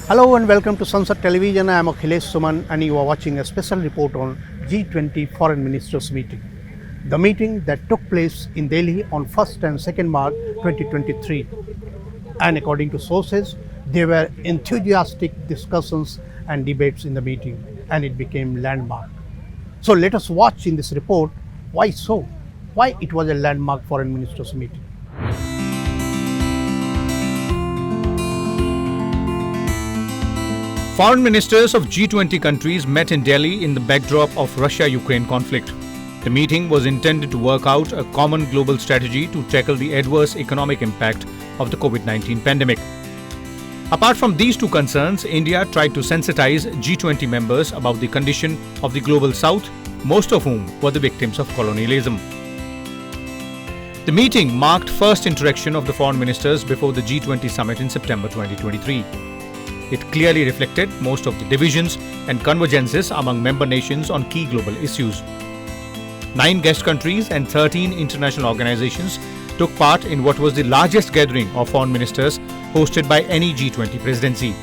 Hello and welcome to Sansad television. I am Akhilesh Suman and you are watching a special report on G20 Foreign Ministers meeting. The meeting that took place in Delhi on 1st and 2nd March 2023. And according to sources, there were enthusiastic discussions and debates in the meeting and it became landmark. So let us watch in this report why so, why it was a landmark Foreign Ministers meeting. Foreign ministers of G20 countries met in Delhi in the backdrop of Russia-Ukraine conflict. The meeting was intended to work out a common global strategy to tackle the adverse economic impact of the COVID-19 pandemic. Apart from these two concerns, India tried to sensitize G20 members about the condition of the global south, most of whom were the victims of colonialism. The meeting marked first interaction of the foreign ministers before the G20 summit in September 2023. It clearly reflected most of the divisions and convergences among member nations on key global issues. 9 guest countries and 13 international organizations took part in what was the largest gathering of foreign ministers hosted by any G20 presidency.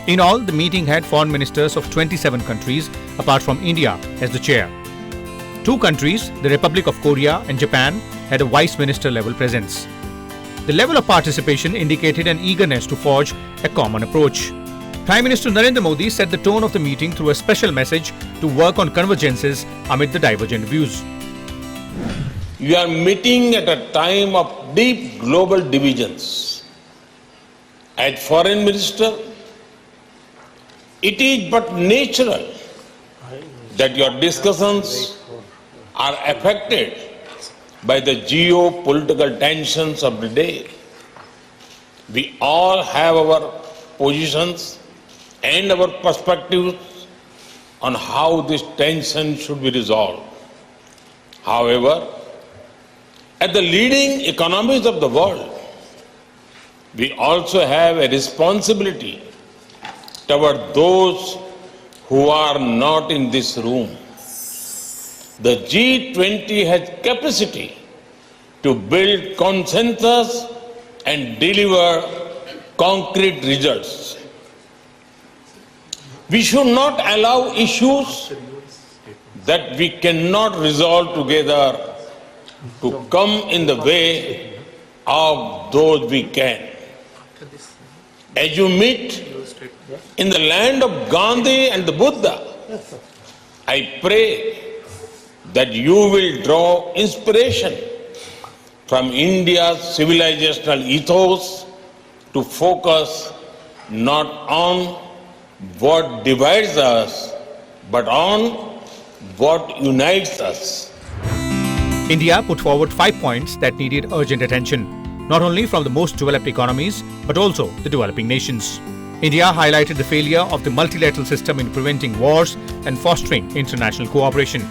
In all, the meeting had foreign ministers of 27 countries apart from India as the chair. 2 countries, the Republic of Korea and Japan, had a vice minister level presence. The level of participation indicated an eagerness to forge a common approach. Prime Minister Narendra Modi set the tone of the meeting through a special message to work on convergences amid the divergent views. You are meeting at a time of deep global divisions. As Foreign Minister, it is but natural that your discussions are affected by the geopolitical tensions of the day. We all have our positions and our perspectives on how this tension should be resolved. However, at the leading economies of the world, we also have a responsibility toward those who are not in this room. The G20 has capacity to build consensus and deliver concrete results. We should not allow issues that we cannot resolve together to come in the way of those we can. As you meet in the land of Gandhi and the Buddha, I pray that you will draw inspiration from India's civilizational ethos to focus not on what divides us, but on what unites us. India put forward 5 points that needed urgent attention, not only from the most developed economies, but also the developing nations. India highlighted the failure of the multilateral system in preventing wars and fostering international cooperation.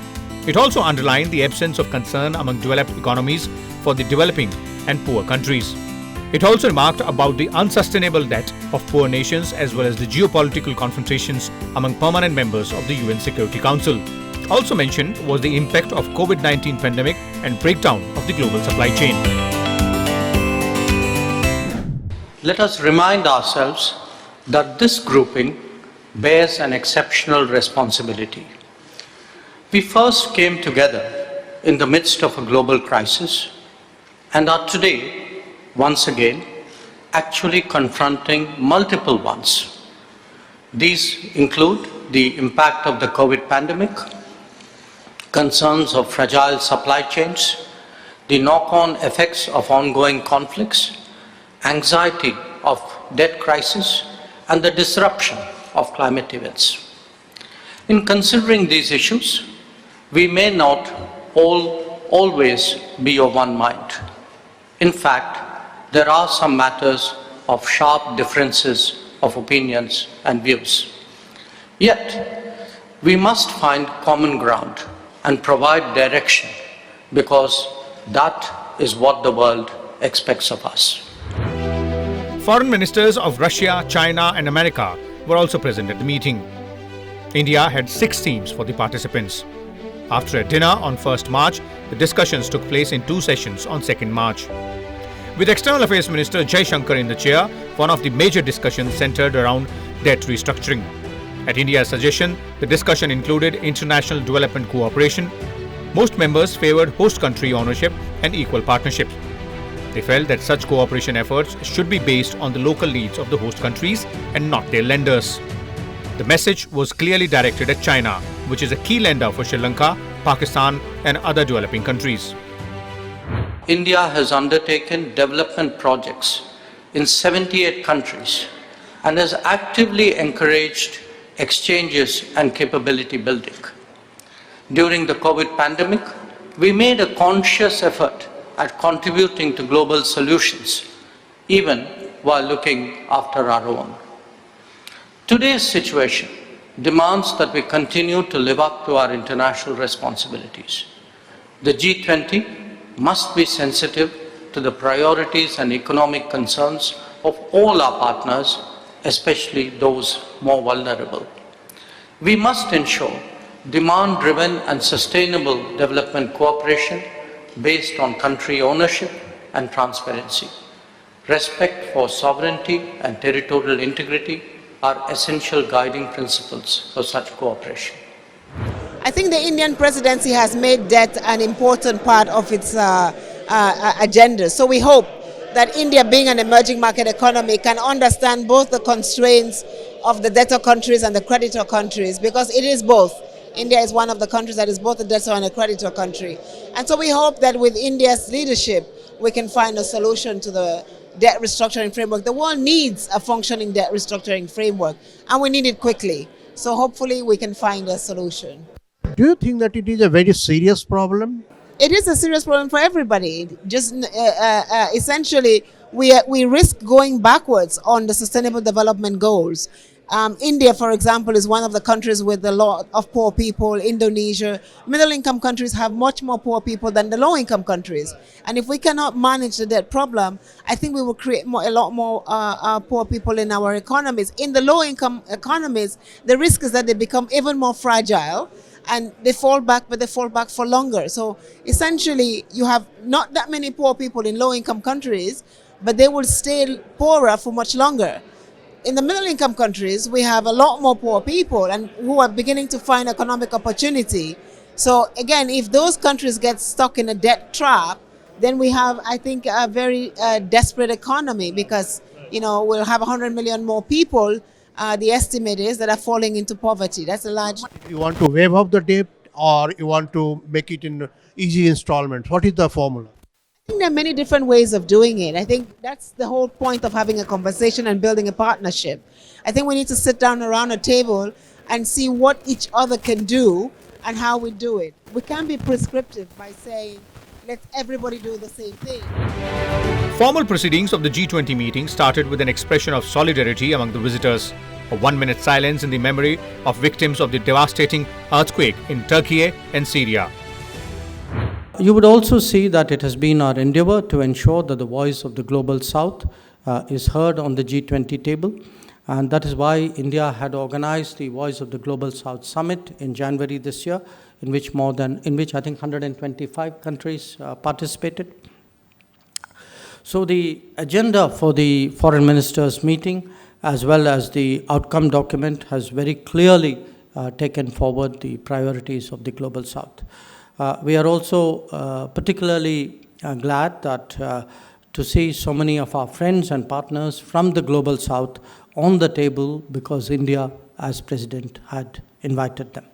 It also underlined the absence of concern among developed economies for the developing and poor countries. It also remarked about the unsustainable debt of poor nations as well as the geopolitical confrontations among permanent members of the UN Security Council. Also mentioned was the impact of COVID-19 pandemic and breakdown of the global supply chain. Let us remind ourselves that this grouping bears an exceptional responsibility. We first came together in the midst of a global crisis and are today, once again, actually confronting multiple ones. These include the impact of the COVID pandemic, concerns of fragile supply chains, the knock-on effects of ongoing conflicts, anxiety of debt crisis, and the disruption of climate events. In considering these issues, we may not always be of one mind. In fact, there are some matters of sharp differences of opinions and views. Yet, we must find common ground and provide direction because that is what the world expects of us. Foreign ministers of Russia, China and America were also present at the meeting. India had 6 teams for the participants. After a dinner on 1st March, the discussions took place in 2 sessions on 2nd March. With External Affairs Minister Jai Shankar in the chair, one of the major discussions centered around debt restructuring. At India's suggestion, the discussion included international development cooperation. Most members favoured host country ownership and equal partnership. They felt that such cooperation efforts should be based on the local needs of the host countries and not their lenders. The message was clearly directed at China, which is a key lender for Sri Lanka, Pakistan and other developing countries. India has undertaken development projects in 78 countries and has actively encouraged exchanges and capability building. During the COVID pandemic, we made a conscious effort at contributing to global solutions, even while looking after our own. Today's situation demands that we continue to live up to our international responsibilities. The G20 must be sensitive to the priorities and economic concerns of all our partners, especially those more vulnerable. We must ensure demand-driven and sustainable development cooperation based on country ownership and transparency. Respect for sovereignty and territorial integrity are essential guiding principles for such cooperation. I think the Indian presidency has made debt an important part of its agenda. So we hope that India, being an emerging market economy, can understand both the constraints of the debtor countries and the creditor countries, because it is both. India is one of the countries that is both a debtor and a creditor country. And so we hope that with India's leadership, we can find a solution to the debt restructuring framework. The world needs a functioning debt restructuring framework, and we need it quickly. So hopefully we can find a solution. Do you think that it is a very serious problem? It is a serious problem for everybody. Just essentially, we risk going backwards on the Sustainable Development Goals. India, for example, is one of the countries with a lot of poor people. Indonesia, middle-income countries have much more poor people than the low-income countries. And if we cannot manage the debt problem, I think we will create a lot more poor people in our economies. In the low-income economies, the risk is that they become even more fragile, and they fall back, but they fall back for longer. So essentially, you have not that many poor people in low-income countries, but they will stay poorer for much longer. In the middle-income countries, we have a lot more poor people and who are beginning to find economic opportunity. So again, if those countries get stuck in a debt trap, then we have, I think, a very desperate economy, because, you know, we'll have 100 million more people, the estimate is, that are falling into poverty. That's a large... You want to waive off the debt, or you want to make it in easy installments? What is the formula? I think there are many different ways of doing it. I think that's the whole point of having a conversation and building a partnership. I think we need to sit down around a table and see what each other can do and how we do it. We can't be prescriptive by saying, let everybody do the same thing. Formal proceedings of the G20 meeting started with an expression of solidarity among the visitors. A 1-minute silence in the memory of victims of the devastating earthquake in Turkey and Syria. You would also see that it has been our endeavor to ensure that the voice of the Global South is heard on the G20 table. And that is why India had organized the Voice of the Global South Summit in January this year, in which I think 125 countries participated. So the agenda for the Foreign Ministers meeting, as well as the outcome document, has very clearly taken forward the priorities of the Global South. We are also particularly glad that to see so many of our friends and partners from the Global South on the table, because India, as President, had invited them.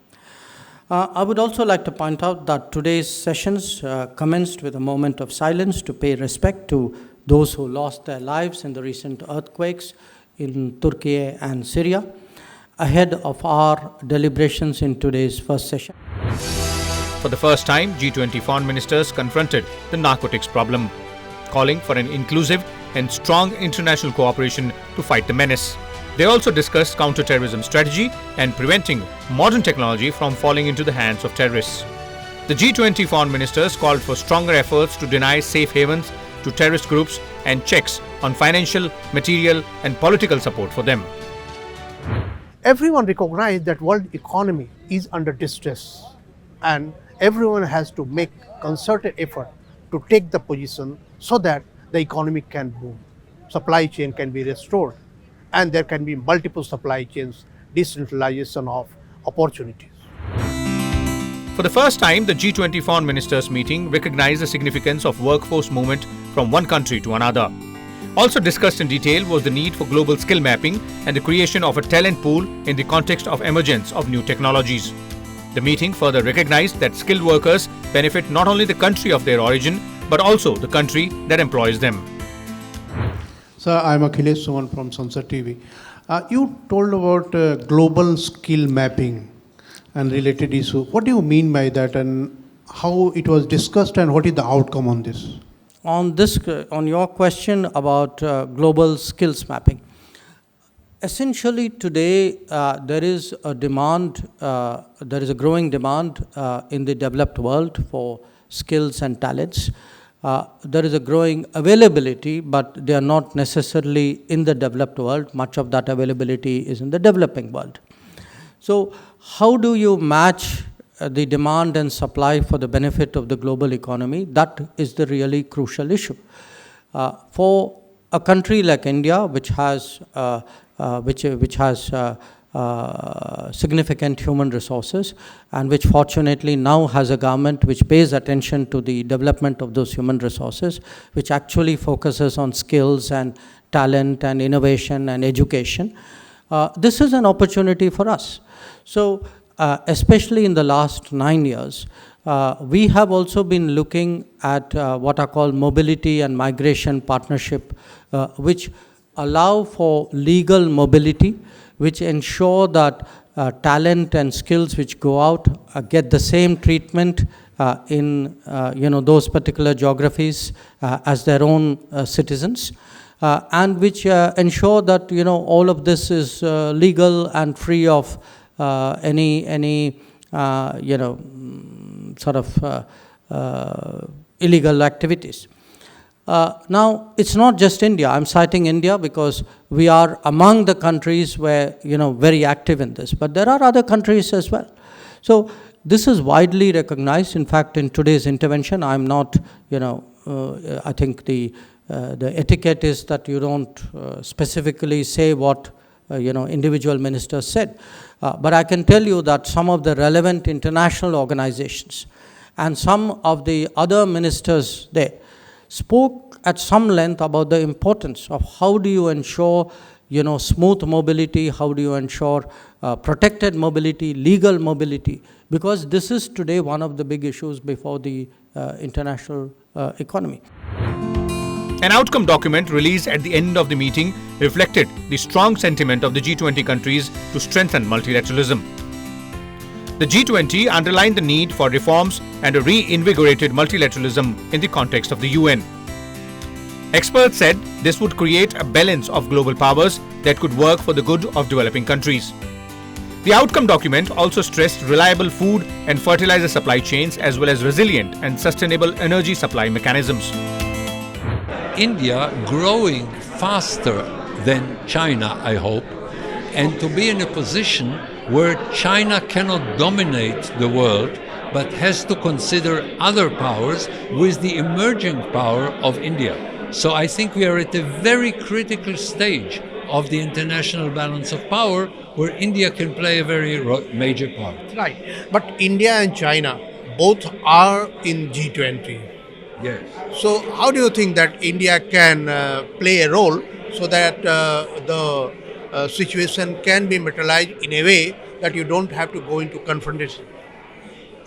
I would also like to point out that today's sessions commenced with a moment of silence to pay respect to those who lost their lives in the recent earthquakes in Turkey and Syria, ahead of our deliberations in today's first session. For the first time, G20 Foreign Ministers confronted the narcotics problem, calling for an inclusive and strong international cooperation to fight the menace. They also discussed counter-terrorism strategy and preventing modern technology from falling into the hands of terrorists. The G20 Foreign Ministers called for stronger efforts to deny safe havens to terrorist groups and checks on financial, material and political support for them. Everyone recognizes that world economy is under distress, and everyone has to make concerted effort to take the position so that the economy can boom, supply chain can be restored, and there can be multiple supply chains, decentralization of opportunities. For the first time, the G20 Foreign Ministers meeting recognized the significance of workforce movement from one country to another. Also discussed in detail was the need for global skill mapping and the creation of a talent pool in the context of emergence of new technologies. The meeting further recognized that skilled workers benefit not only the country of their origin, but also the country that employs them. Sir, I'm Akhilesh Suman from Sansad TV. You told about global skill mapping and related issue. What do you mean by that, and how it was discussed, and what is the outcome on this? On your question about global skills mapping, essentially today there is a growing demand in the developed world for skills and talents. There is a growing availability, but they are not necessarily in the developed world. Much of that availability is in the developing world. So how do you match the demand and supply for the benefit of the global economy? That is the really crucial issue. For a country like India, which has significant human resources, and which fortunately now has a government which pays attention to the development of those human resources, which actually focuses on skills and talent and innovation and education. This is an opportunity for us. So, especially in the last 9 years, we have also been looking at what are called mobility and migration partnership, which allow for legal mobility, which ensure that talent and skills which go out get the same treatment in those particular geographies as their own citizens. And which ensure that all of this is legal and free of any sort of illegal activities. Now, it's not just India. I'm citing India because we are among the countries where very active in this, but there are other countries as well. So this is widely recognized. In fact, in today's intervention, I'm not I think the etiquette is that you don't specifically say what individual ministers said. But I can tell you that some of the relevant international organizations and some of the other ministers there spoke at some length about the importance of how do you ensure smooth mobility, how do you ensure protected mobility, legal mobility, because this is today one of the big issues before the international economy. An outcome document released at the end of the meeting reflected the strong sentiment of the G20 countries to strengthen multilateralism. The G20 underlined the need for reforms and a reinvigorated multilateralism in the context of the UN. Experts said this would create a balance of global powers that could work for the good of developing countries. The outcome document also stressed reliable food and fertilizer supply chains as well as resilient and sustainable energy supply mechanisms. India growing faster than China, I hope, and to be in a position where China cannot dominate the world but has to consider other powers with the emerging power of India. So I think we are at a very critical stage of the international balance of power where India can play a very major part. Right. But India and China both are in G20. Yes. So how do you think that India can play a role so that the situation can be materialized in a way that you don't have to go into confrontation?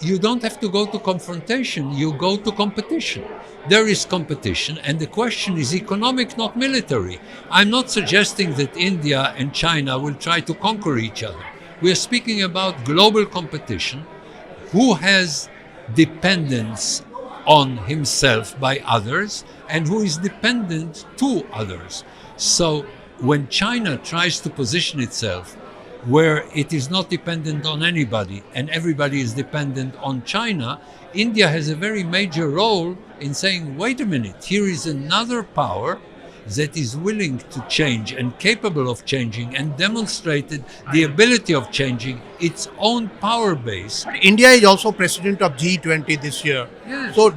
You don't have to go to confrontation, you go to competition. There is competition, and the question is economic, not military. I'm not suggesting that India and China will try to conquer each other. We are speaking about global competition. Who has dependence on himself by others, and who is dependent to others. So when China tries to position itself where it is not dependent on anybody and everybody is dependent on China, India has a very major role in saying, wait a minute, here is another power that is willing to change and capable of changing and demonstrated the ability of changing its own power base. India is also president of G20 this year. Yes. So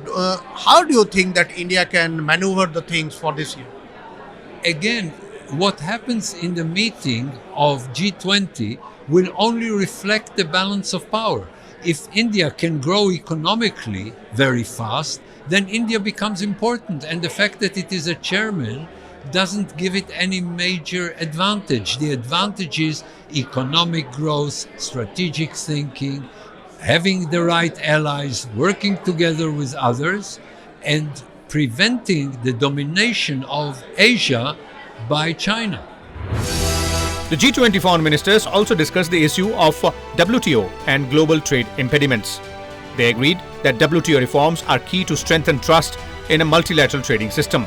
how do you think that India can maneuver the things for this year? Again, what happens in the meeting of G20 will only reflect the balance of power. If India can grow economically very fast, then India becomes important. And the fact that it is a chairman doesn't give it any major advantage. The advantage is economic growth, strategic thinking, having the right allies, working together with others, and preventing the domination of Asia by China. The G20 Foreign Ministers also discussed the issue of WTO and global trade impediments. They agreed that WTO reforms are key to strengthen trust in a multilateral trading system.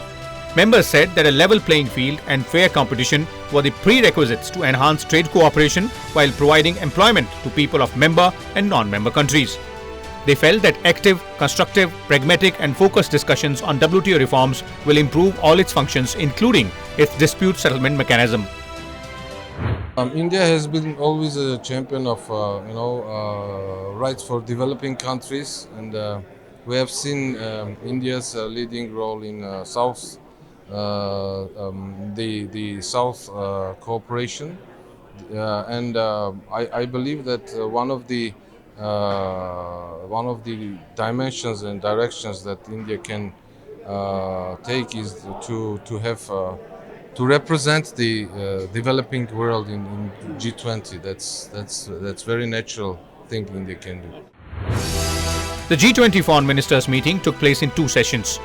Members said that a level playing field and fair competition were the prerequisites to enhance trade cooperation while providing employment to people of member and non-member countries. They felt that active, constructive, pragmatic and focused discussions on WTO reforms will improve all its functions, including its dispute settlement mechanism. India has been always a champion of rights for developing countries, and we have seen India's leading role in the South cooperation, and I believe that one of the dimensions and directions that India can take is to represent the developing world in G20. That's very natural thing India can do. The G20 Foreign Ministers meeting took place in 2 sessions.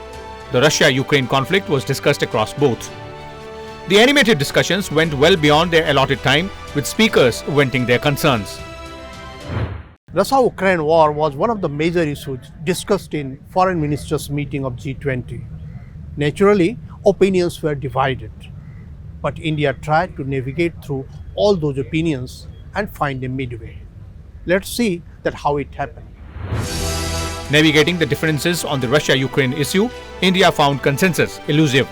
The Russia-Ukraine conflict was discussed across both. The animated discussions went well beyond their allotted time, with speakers venting their concerns. Russia-Ukraine war was one of the major issues discussed in Foreign Ministers meeting of G20. Naturally, opinions were divided, but India tried to navigate through all those opinions and find a midway. Let's see that how it happened. Navigating the differences on the Russia-Ukraine issue, India found consensus elusive.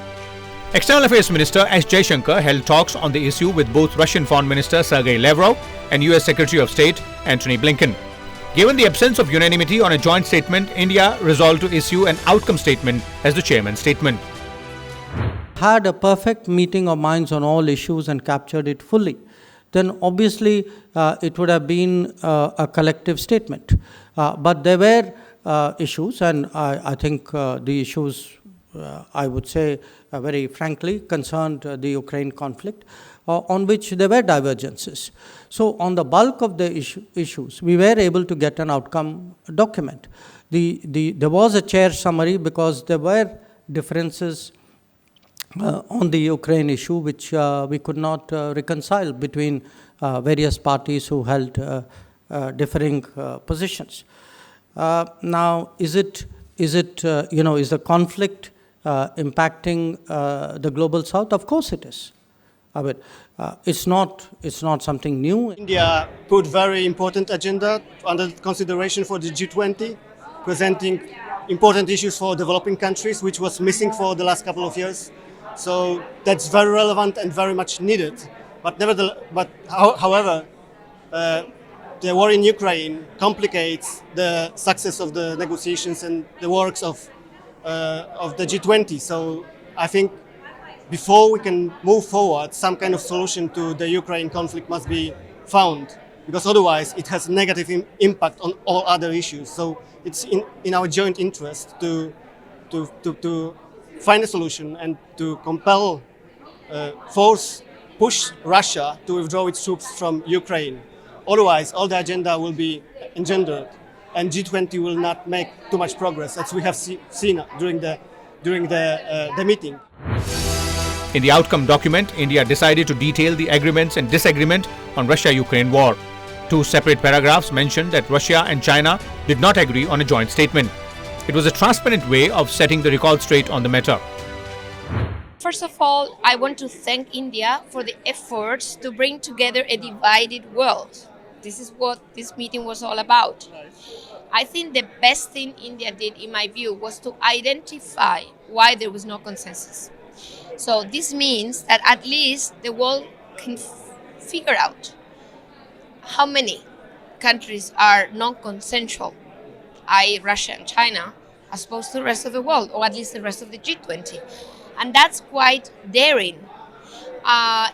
External Affairs Minister S. Jaishankar held talks on the issue with both Russian Foreign Minister Sergei Lavrov and US Secretary of State Antony Blinken. Given the absence of unanimity on a joint statement, India resolved to issue an outcome statement as the chairman's statement. Had a perfect meeting of minds on all issues and captured it fully, then obviously it would have been a collective statement. But there were issues, and I think the issues, I would say very frankly, concerned the Ukraine conflict, on which there were divergences. So on the bulk of the issues, we were able to get an outcome document. There was a chair summary because there were differences on the Ukraine issue which we could not reconcile between various parties who held differing positions. Now, is the conflict impacting the global South? Of course it is. I mean, it's not something new. India put very important agenda under consideration for the G20, presenting important issues for developing countries, which was missing for the last couple of years. So that's very relevant and very much needed. However, the war in Ukraine complicates the success of the negotiations and the works of the G20. So I think before we can move forward, some kind of solution to the Ukraine conflict must be found, because otherwise it has negative impact on all other issues. So it's in our joint interest to find a solution and to compel, push Russia to withdraw its troops from Ukraine. Otherwise, all the agenda will be engendered, and G20 will not make too much progress, as we have seen during the meeting. In the outcome document, India decided to detail the agreements and disagreement on Russia-Ukraine war. 2 separate paragraphs mentioned that Russia and China did not agree on a joint statement. It was a transparent way of setting the record straight on the matter. First of all, I want to thank India for the efforts to bring together a divided world. This is what this meeting was all about. I think the best thing India did, in my view, was to identify why there was no consensus. So this means that at least the world can figure out how many countries are non-consensual, i.e. Russia and China, as opposed to the rest of the world, or at least the rest of the G20. And that's quite daring.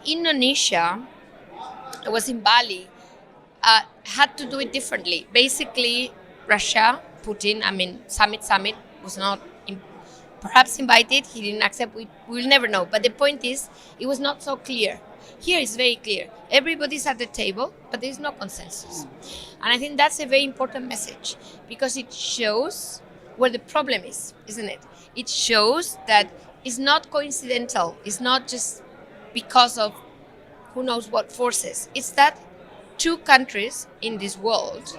Indonesia, I was in Bali, had to do it differently. Basically, Russia, Putin, summit was not perhaps invited. He didn't accept. We'll never know. But the point is, it was not so clear. Here it's very clear. Everybody's at the table, but there is no consensus. And I think that's a very important message because it shows where the problem is, isn't it? It shows that it's not coincidental. It's not just because of who knows what forces. It's that two countries in this world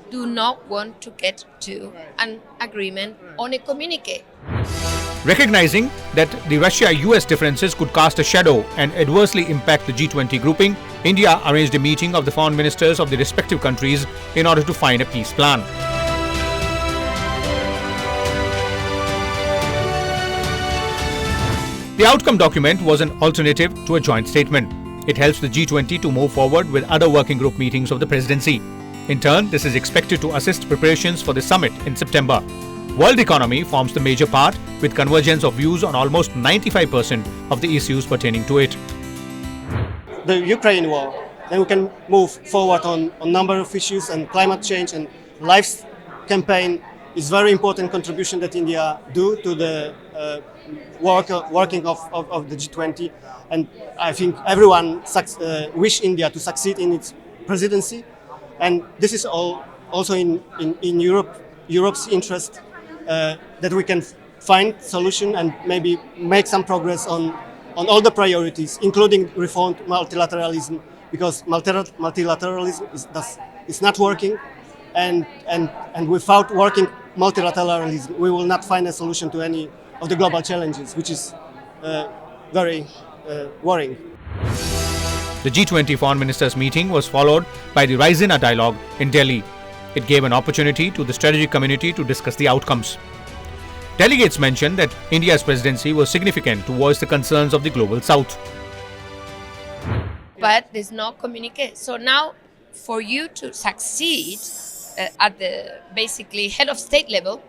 do not want to get to an agreement on a communique. Recognizing that the Russia-US differences could cast a shadow and adversely impact the G20 grouping, India arranged a meeting of the foreign ministers of the respective countries in order to find a peace plan. The outcome document was an alternative to a joint statement. It helps the G20 to move forward with other working group meetings of the presidency. In turn, this is expected to assist preparations for the summit in September. World economy forms the major part, with convergence of views on almost 95% of the issues pertaining to it. The Ukraine war, then we can move forward on a number of issues, and climate change and life campaign is very important contribution that India do to the working of the G20. And I think everyone wish India to succeed in its presidency. And this is also in Europe's interest that we can find solution and maybe make some progress on all the priorities, including reformed multilateralism, because multilateralism is not working, and without working multilateralism, we will not find a solution to any of the global challenges, which is very worrying. The G20 Foreign Ministers meeting was followed by the Raisina dialogue in Delhi. It gave an opportunity to the strategic community to discuss the outcomes. Delegates mentioned that India's presidency was significant to voice the concerns of the global south. But there's no communique. So now, for you to succeed at the basically head of state level,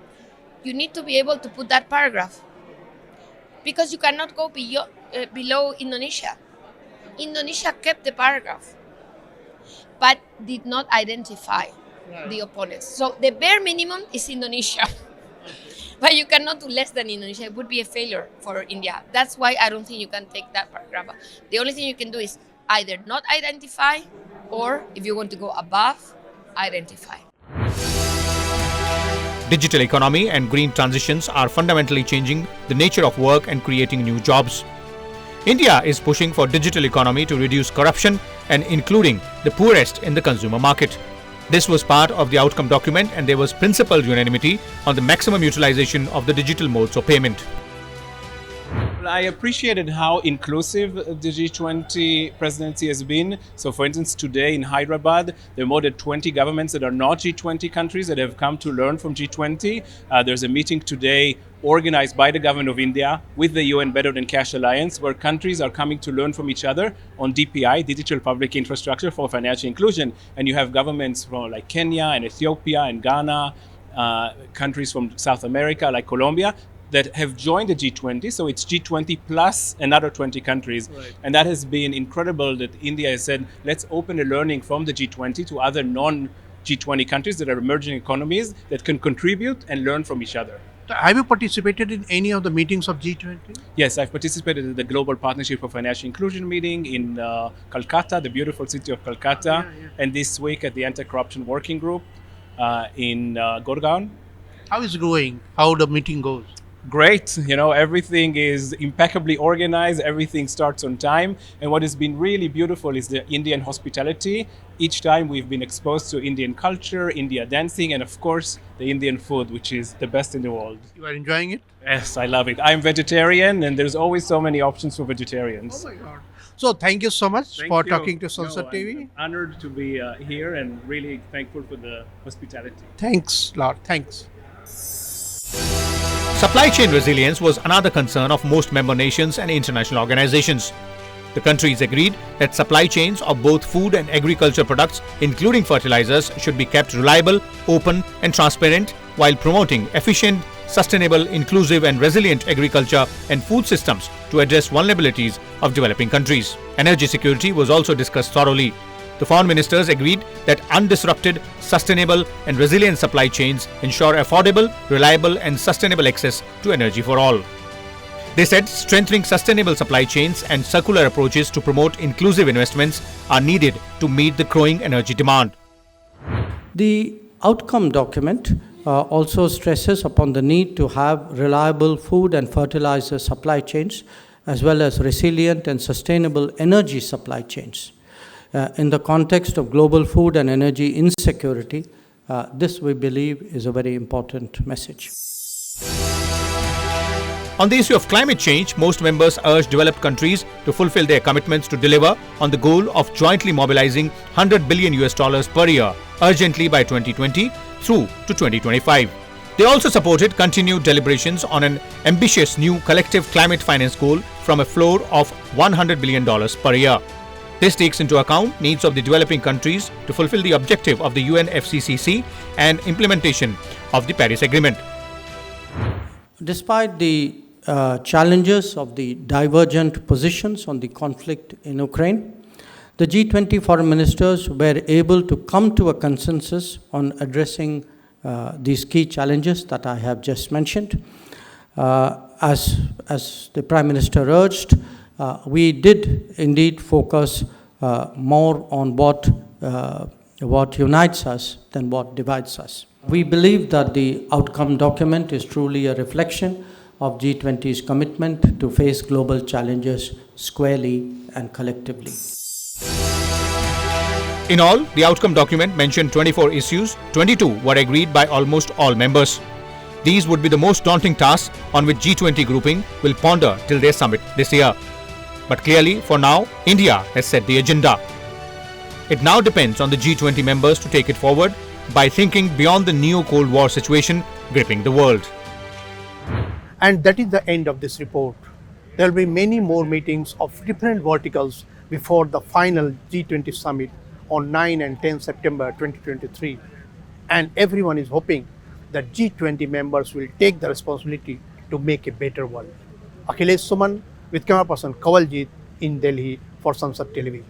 you need to be able to put that paragraph. Because you cannot go below Indonesia. Indonesia kept the paragraph, but did not identify the opponents. So the bare minimum is Indonesia. But you cannot do less than Indonesia. It would be a failure for India. That's why I don't think you can take that paragraph. The only thing you can do is either not identify, or if you want to go above, identify. Digital economy and green transitions are fundamentally changing the nature of work and creating new jobs. India is pushing for digital economy to reduce corruption and including the poorest in the consumer market. This was part of the outcome document, and there was principled unanimity on the maximum utilization of the digital modes of payment. I appreciated how inclusive the G20 presidency has been. So for instance, today in Hyderabad, there are more than 20 governments that are not G20 countries that have come to learn from G20. There's a meeting today organized by the government of India with the UN Better Than Cash Alliance, where countries are coming to learn from each other on DPI, Digital Public Infrastructure for Financial Inclusion. And you have governments from like Kenya and Ethiopia and Ghana, countries from South America like Colombia, that have joined the G20. So it's G20 plus another 20 countries. Right. And that has been incredible that India has said, let's open the learning from the G20 to other non-G20 countries that are emerging economies that can contribute and learn from each other. Have you participated in any of the meetings of G20? Yes, I've participated in the Global Partnership for Financial Inclusion meeting in Calcutta, the beautiful city of Calcutta, and this week at the Anti-Corruption Working Group in Gurgaon. How is it going? How the meeting goes? Great, everything is impeccably organized, everything starts on time, and what has been really beautiful is the Indian hospitality. Each time we've been exposed to Indian culture, India dancing, and of course the Indian food, which is the best in the world. You are enjoying it? Yes, I love it. I'm vegetarian, and there's always so many options for vegetarians. Oh my God. So thank you so much for talking to Sansad TV. I'm honored to be here and really thankful for the hospitality. Thanks, Lord. Thanks. Supply chain resilience was another concern of most member nations and international organizations. The countries agreed that supply chains of both food and agriculture products, including fertilizers, should be kept reliable, open and transparent while promoting efficient sustainable, inclusive and resilient agriculture and food systems to address vulnerabilities of developing countries. Energy security was also discussed thoroughly. The foreign ministers agreed that undisrupted, sustainable and resilient supply chains ensure affordable, reliable and sustainable access to energy for all. They said strengthening sustainable supply chains and circular approaches to promote inclusive investments are needed to meet the growing energy demand. The outcome document also stresses upon the need to have reliable food and fertilizer supply chains as well as resilient and sustainable energy supply chains. In the context of global food and energy insecurity, this we believe is a very important message. On the issue of climate change, most members urged developed countries to fulfill their commitments to deliver on the goal of jointly mobilizing $100 billion per year urgently by 2020 through to 2025. They also supported continued deliberations on an ambitious new collective climate finance goal from a floor of $100 billion per year. This takes into account needs of the developing countries to fulfill the objective of the UNFCCC and implementation of the Paris Agreement. Despite the challenges of the divergent positions on the conflict in Ukraine, the G20 Foreign Ministers were able to come to a consensus on addressing these key challenges that I have just mentioned. As the Prime Minister urged, we did indeed focus more on what unites us than what divides us. We believe that the outcome document is truly a reflection of G20's commitment to face global challenges squarely and collectively. In all, the outcome document mentioned 24 issues, 22 were agreed by almost all members. These would be the most daunting tasks on which G20 grouping will ponder till their summit this year. But clearly, for now, India has set the agenda. It now depends on the G20 members to take it forward by thinking beyond the neo-Cold War situation gripping the world. And that is the end of this report. There will be many more meetings of different verticals before the final G20 summit on 9 and 10 September 2023. And everyone is hoping that G20 members will take the responsibility to make a better world. Akhilesh Suman with camera person Kawaljit in Delhi for Sansad Television.